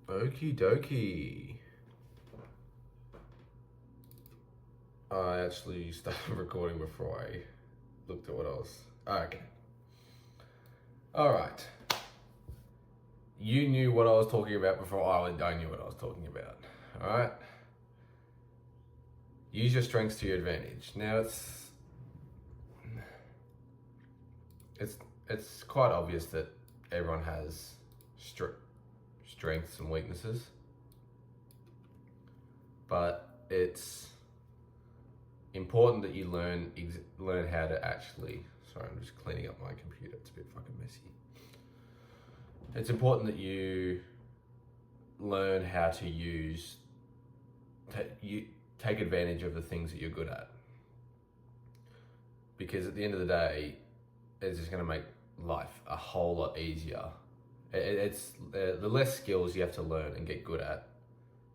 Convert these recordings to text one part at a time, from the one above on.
Okie dokie. I actually started recording before I looked at what I was. Okay. Alright. You knew what I was talking about before I knew what I was talking about. Alright? Use your strengths to your advantage. Now it's quite obvious that everyone has strengths and weaknesses. But it's important that you learn how to actually. Sorry, I'm just cleaning up my computer. It's a bit fucking messy. It's important that you learn how to take advantage of the things that you're good at, because at the end of the day, it's just going to make life a whole lot easier. It's the less skills you have to learn and get good at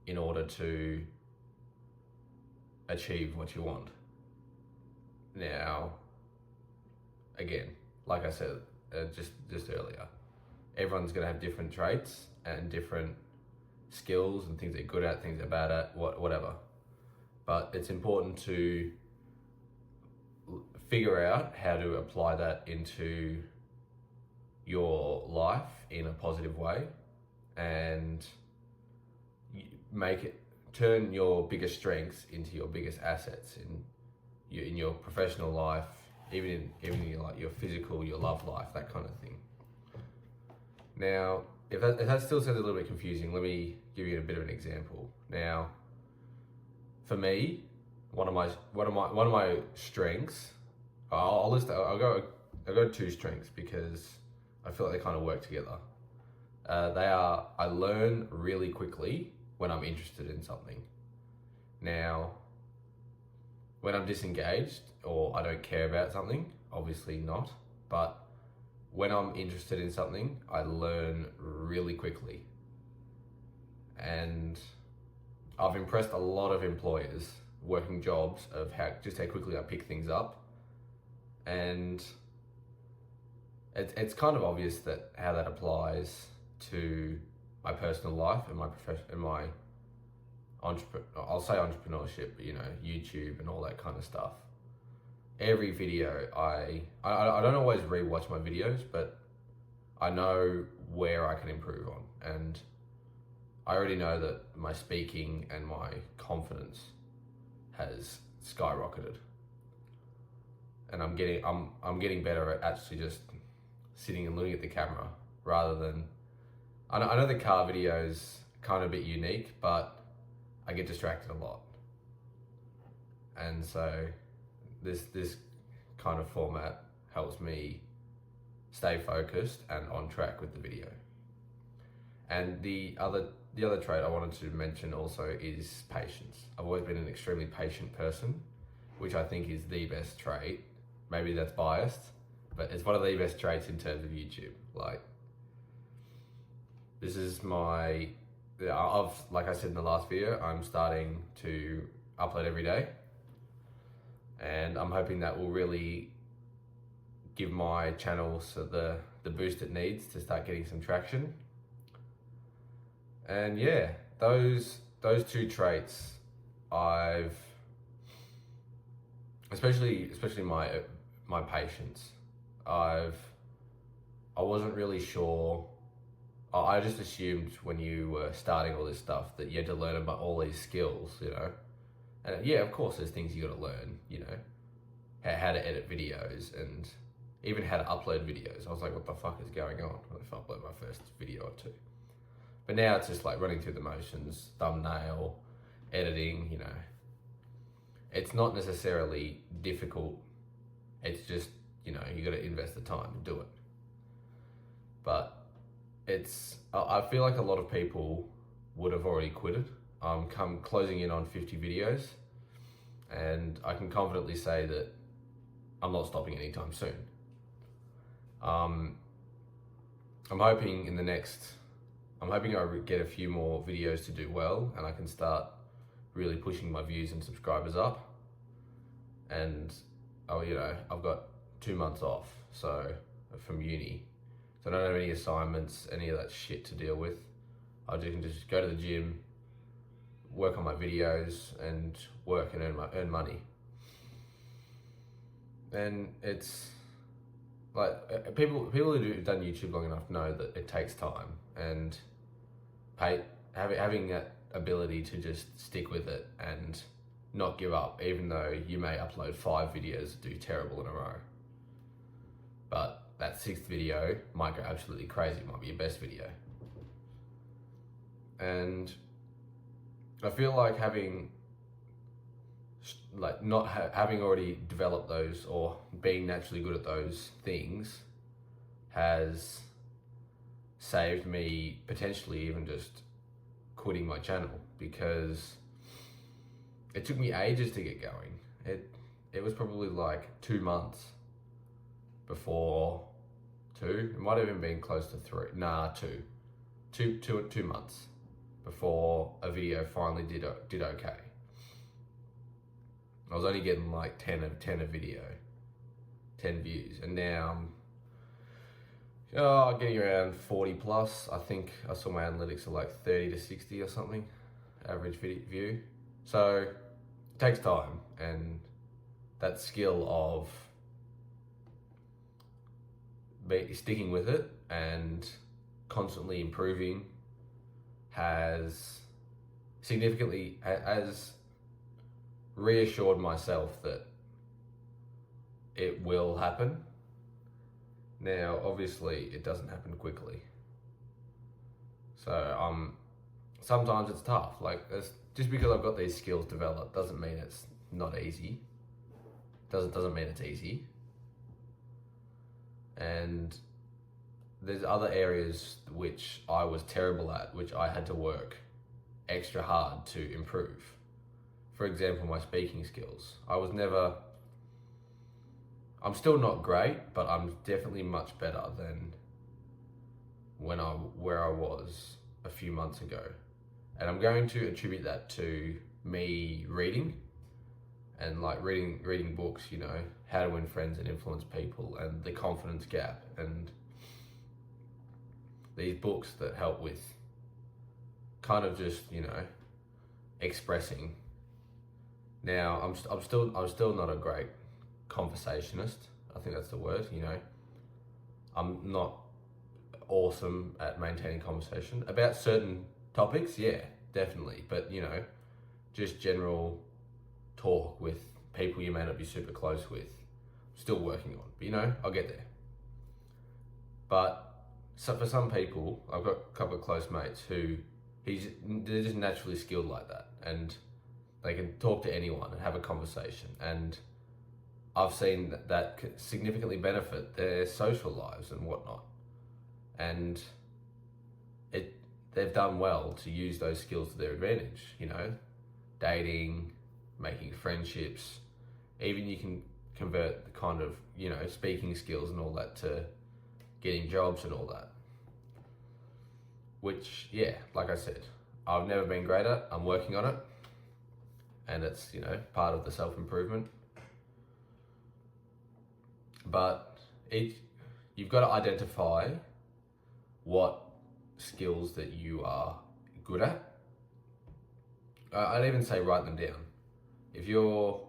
in order to achieve what you want. Now, again, like I said just earlier, everyone's going to have different traits and different skills and things they're good at, things they're bad at, whatever. But it's important to figure out how to apply that into your life in a positive way, and turn your biggest strengths into your biggest assets in your professional life, even in your physical, your love life, that kind of thing. Now, if that still sounds a little bit confusing, let me give you a bit of an example. Now, for me, one of my strengths, I'll go two strengths because I feel like they kind of work together. They are, I learn really quickly when I'm interested in something. Now, when I'm disengaged or I don't care about something, obviously not, but when I'm interested in something, I learn really quickly. And I've impressed a lot of employers working jobs of how quickly I pick things up. And it's kind of obvious that how that applies to my personal life and my profession and my I'll say entrepreneurship, but YouTube and all that kind of stuff. Every video I don't always rewatch my videos, but I know where I can improve on, and I already know that my speaking and my confidence has skyrocketed, and I'm getting better at actually just sitting and looking at the camera rather than. I know the car video's kind of a bit unique, but I get distracted a lot, and so this kind of format helps me stay focused and on track with the video. And the other trait I wanted to mention also is patience. I've always been an extremely patient person, which I think is the best trait. Maybe that's biased, but it's one of the best traits in terms of YouTube. Like, this is like I said in the last video, I'm starting to upload every day, and I'm hoping that will really give my channel the boost it needs to start getting some traction. And yeah, those two traits, I've especially my patience. I wasn't really sure. I just assumed when you were starting all this stuff that you had to learn about all these skills, And yeah, of course, there's things you got to learn, how to edit videos and even how to upload videos. I was like, what the fuck is going on? If I upload my first video or two. But now it's just like running through the motions, thumbnail, editing, It's not necessarily difficult. It's just, you got to invest the time to do it. But I feel like a lot of people would have already quitted. I'm closing in on 50 videos, and I can confidently say that I'm not stopping anytime soon. I'm hoping I get a few more videos to do well, and I can start really pushing my views and subscribers up. And I've got 2 months off, from uni, so I don't have any assignments, any of that shit to deal with. I can just go to the gym, work on my videos, and work and earn money. And it's like people who've done YouTube long enough know that it takes time, and having that ability to just stick with it and not give up, even though you may upload 5 videos that do terrible in a row. But that 6th video might go absolutely crazy. It might be your best video. And I feel like having already developed those or being naturally good at those things has saved me potentially even just quitting my channel, because it took me ages to get going. It was probably like 2 months before 2. It might have even been close to 3. Nah, 2 months before a video finally did okay. I was only getting like 10 a video, 10 views, and now I'm getting around 40 plus. I think I saw my analytics are like 30 to 60 or something, average view. So it takes time, and that skill of sticking with it and constantly improving has reassured myself that it will happen. Now, obviously, it doesn't happen quickly. So sometimes it's tough. Like, just because I've got these skills developed doesn't mean it's not easy. Doesn't mean it's easy. And there's other areas which I was terrible at, which I had to work extra hard to improve. For example, my speaking skills. I'm still not great, but I'm definitely much better than where I was a few months ago. And I'm going to attribute that to me reading and like reading books, you know, How to Win Friends and Influence People and The Confidence Gap, and these books that help with kind of just, you know, expressing. Now, I'm still not a great conversationist. I think that's the word, you know. I'm not awesome at maintaining conversation about certain topics, yeah, definitely. But, you know, just general talk with people you may not be super close with, still working on. But, you know, I'll get there. But for some people, I've got a couple of close mates who they're just naturally skilled like that, and they can talk to anyone and have a conversation. And I've seen that significantly benefit their social lives and whatnot. And they've done well to use those skills to their advantage, you know, dating, making friendships, even you can convert the kind of, you know, speaking skills and all that to getting jobs and all that. Which, yeah, like I said, I've never been great at. I'm working on it. And it's, you know, part of the self-improvement. But you've got to identify what skills that you are good at. I'd even say write them down. If you're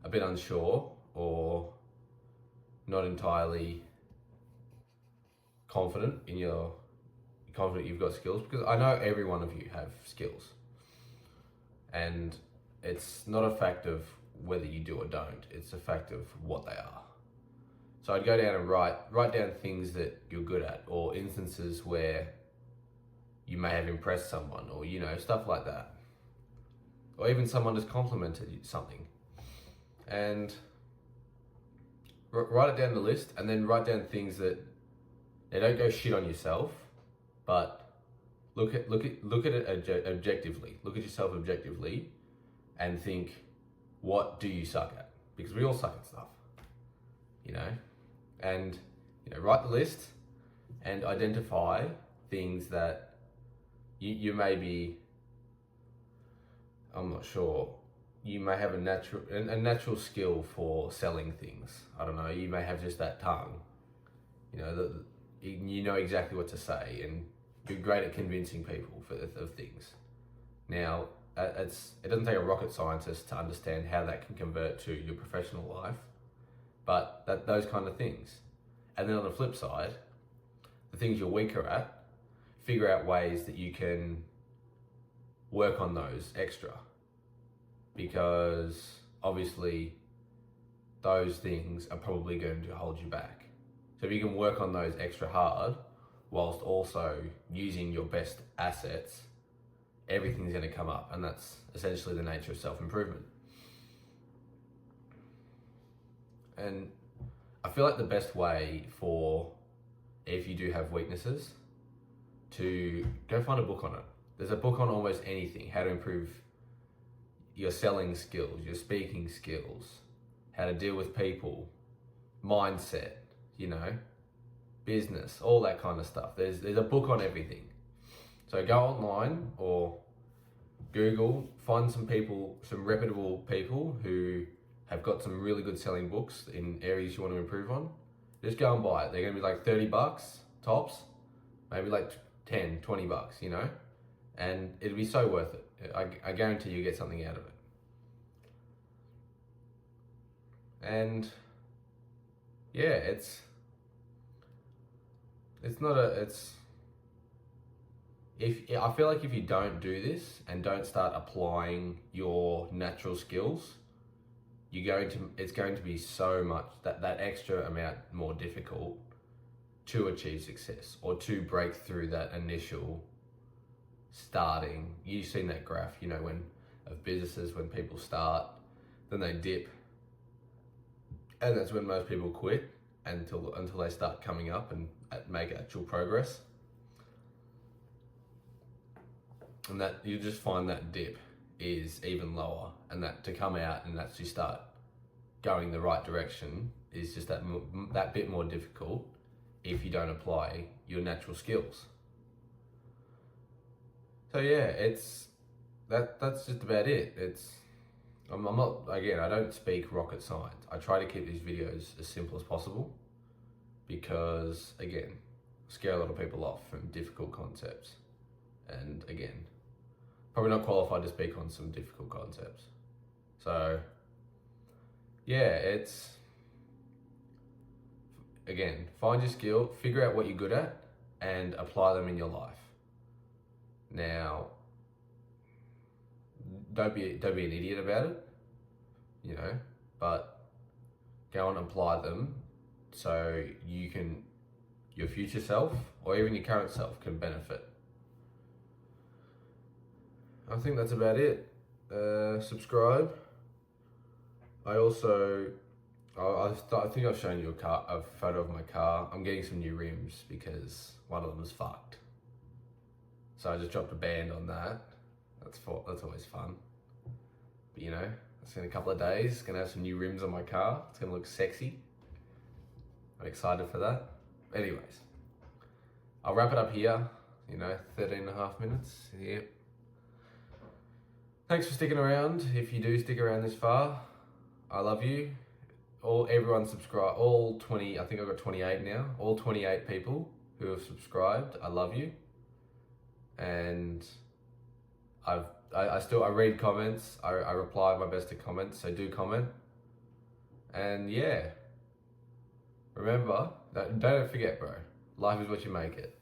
a bit unsure or not entirely confident you've got skills, because I know every one of you have skills, and it's not a fact of whether you do or don't, it's a fact of what they are. So I'd go down and write down things that you're good at, or instances where you may have impressed someone, or, you know, stuff like that. Or even someone has complimented something. And write it down the list, and then write down things that they don't go shit on yourself, but look at it objectively. Look at yourself objectively and think, what do you suck at? Because we all suck at stuff, you know? And, you know, write the list and identify things that you may be, I'm not sure, you may have a natural skill for selling things. I don't know, you may have just that tongue, you know, you know exactly what to say and you're great at convincing people of things. Now, it doesn't take a rocket scientist to understand how that can convert to your professional life, but those kind of things. And then on the flip side, the things you're weaker at, figure out ways that you can work on those extra, because obviously those things are probably going to hold you back. So if you can work on those extra hard whilst also using your best assets, everything's going to come up, and that's essentially the nature of self-improvement. And I feel like the best way for, if you do have weaknesses, to go find a book on it. There's a book on almost anything: how to improve your selling skills, your speaking skills, how to deal with people, mindset, business, all that kind of stuff. There's a book on everything. So go online or Google, find some reputable people who have got some really good selling books in areas you want to improve on. Just go and buy it. They're going to be like $30 tops, maybe like 10, $20, and it'll be so worth it. I guarantee you get something out of it. And yeah, I feel like if you don't do this and don't start applying your natural skills, it's going to be so much that extra amount more difficult to achieve success or to break through that initial starting. You've seen that graph, of businesses, when people start, then they dip, and that's when most people quit until they start coming up and make actual progress. And that you just find that dip is even lower, and that to come out and actually start going the right direction is just that bit more difficult if you don't apply your natural skills. So yeah, that's just about it. I'm not, again, I don't speak rocket science. I try to keep these videos as simple as possible because, again, scare a lot of people off from difficult concepts. And again, probably not qualified to speak on some difficult concepts. So yeah, again, find your skill, figure out what you're good at, and apply them in your life. Now, don't be an idiot about it, but go and apply them so your future self or even your current self can benefit. I think that's about it. Subscribe. I think I've shown you a photo of my car. I'm getting some new rims because one of them is fucked. So I just dropped a band on that. That's always fun. But it's in a couple of days. Gonna have some new rims on my car. It's gonna look sexy. I'm excited for that. Anyways, I'll wrap it up here. 13 and a half minutes. Yep. Thanks for sticking around. If you do stick around this far, I love you. Everyone subscribe. All 20. I think I've got 28 now. All 28 people who have subscribed. I love you. And I read comments. I reply my best to comments. So do comment. And yeah, remember, don't forget, bro. Life is what you make it.